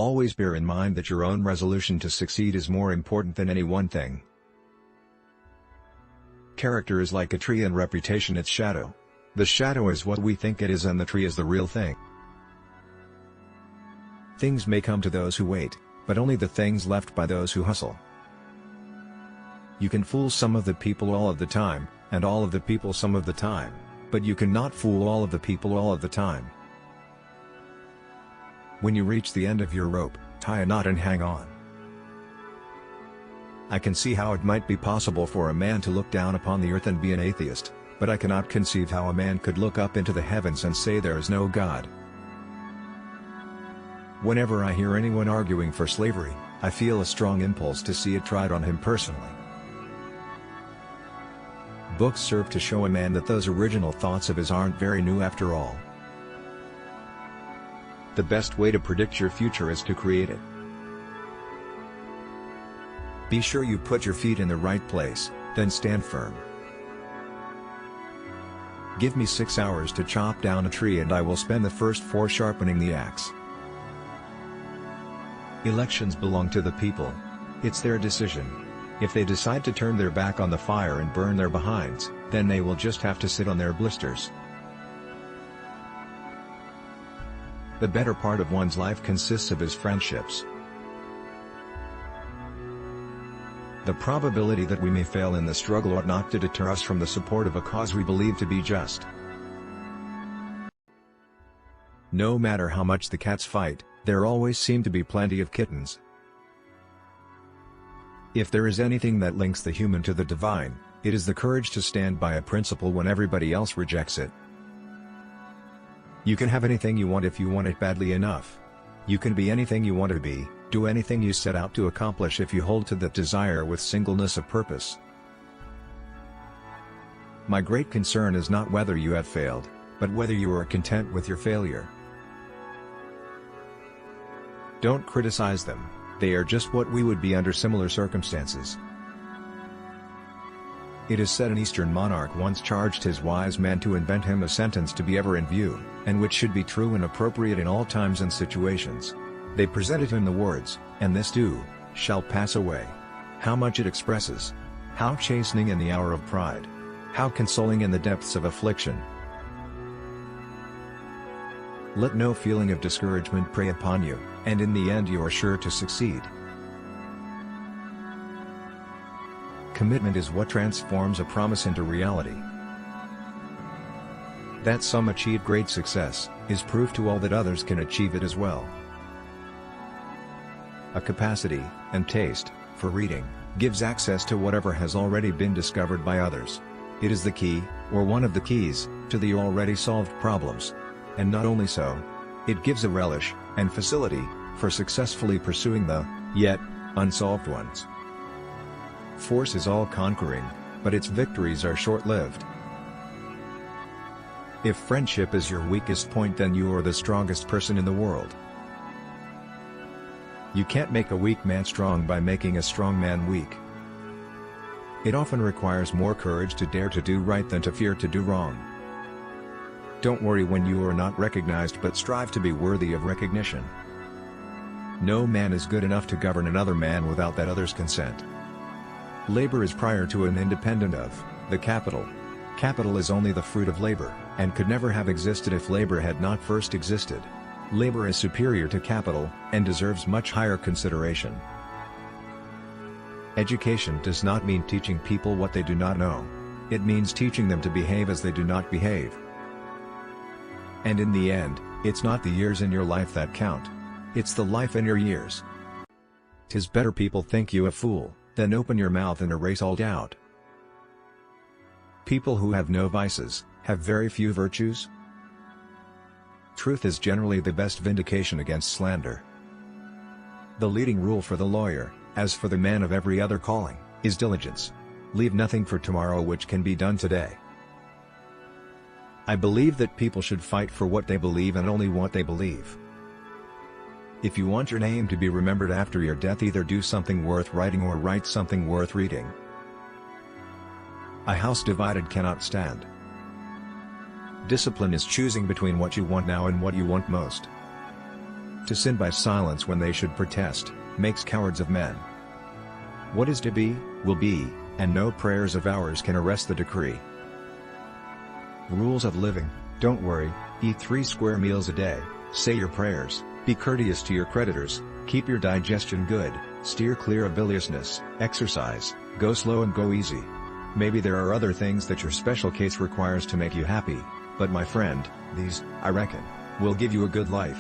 Always bear in mind that your own resolution to succeed is more important than any one thing. Character is like a tree and reputation its shadow. The shadow is what we think it is and the tree is the real thing. Things may come to those who wait, but only the things left by those who hustle. You can fool some of the people all of the time, and all of the people some of the time, but you cannot fool all of the people all of the time. When you reach the end of your rope, tie a knot and hang on. I can see how it might be possible for a man to look down upon the earth and be an atheist, but I cannot conceive how a man could look up into the heavens and say there is no God. Whenever I hear anyone arguing for slavery, I feel a strong impulse to see it tried on him personally. Books serve to show a man that those original thoughts of his aren't very new after all. The best way to predict your future is to create it. Be sure you put your feet in the right place, then stand firm. Give me 6 hours to chop down a tree and I will spend the first 4 sharpening the axe. Elections belong to the people. It's their decision. If they decide to turn their back on the fire and burn their behinds, then they will just have to sit on their blisters. The better part of one's life consists of his friendships. The probability that we may fail in the struggle ought not to deter us from the support of a cause we believe to be just. No matter how much the cats fight, there always seem to be plenty of kittens. If there is anything that links the human to the divine, it is the courage to stand by a principle when everybody else rejects it. You can have anything you want if you want it badly enough. You can be anything you want to be, do anything you set out to accomplish if you hold to that desire with singleness of purpose. My great concern is not whether you have failed, but whether you are content with your failure. Don't criticize them, they are just what we would be under similar circumstances. It is said an Eastern monarch once charged his wise man to invent him a sentence to be ever in view, and which should be true and appropriate in all times and situations. They presented him the words, "And this too, shall pass away." How much it expresses! How chastening in the hour of pride! How consoling in the depths of affliction! Let no feeling of discouragement prey upon you, and in the end you are sure to succeed. Commitment is what transforms a promise into reality. That some achieve great success, is proof to all that others can achieve it as well. A capacity, and taste, for reading, gives access to whatever has already been discovered by others. It is the key, or one of the keys, to the already solved problems. And not only so, it gives a relish, and facility, for successfully pursuing the, yet, unsolved ones. Force is all-conquering, but its victories are short-lived. If friendship is your weakest point, then you are the strongest person in the world. You can't make a weak man strong by making a strong man weak. It often requires more courage to dare to do right than to fear to do wrong. Don't worry when you are not recognized, but strive to be worthy of recognition. No man is good enough to govern another man without that other's consent. Labor is prior to and independent of the capital. Capital is only the fruit of labor, and could never have existed if labor had not first existed. Labor is superior to capital, and deserves much higher consideration. Education does not mean teaching people what they do not know. It means teaching them to behave as they do not behave. And in the end, it's not the years in your life that count. It's the life in your years. 'Tis better people think you a fool, than open your mouth and erase all doubt. People who have no vices, have very few virtues. Truth is generally the best vindication against slander. The leading rule for the lawyer, as for the man of every other calling, is diligence. Leave nothing for tomorrow which can be done today. I believe that people should fight for what they believe and only what they believe. If you want your name to be remembered after your death, either do something worth writing or write something worth reading. A house divided cannot stand. Discipline is choosing between what you want now and what you want most. To sin by silence when they should protest, makes cowards of men. What is to be, will be, and no prayers of ours can arrest the decree. Rules of living: don't worry, eat 3 square meals a day, say your prayers, be courteous to your creditors, keep your digestion good, steer clear of biliousness, exercise, go slow and go easy. Maybe there are other things that your special case requires to make you happy, but my friend, these, I reckon, will give you a good life.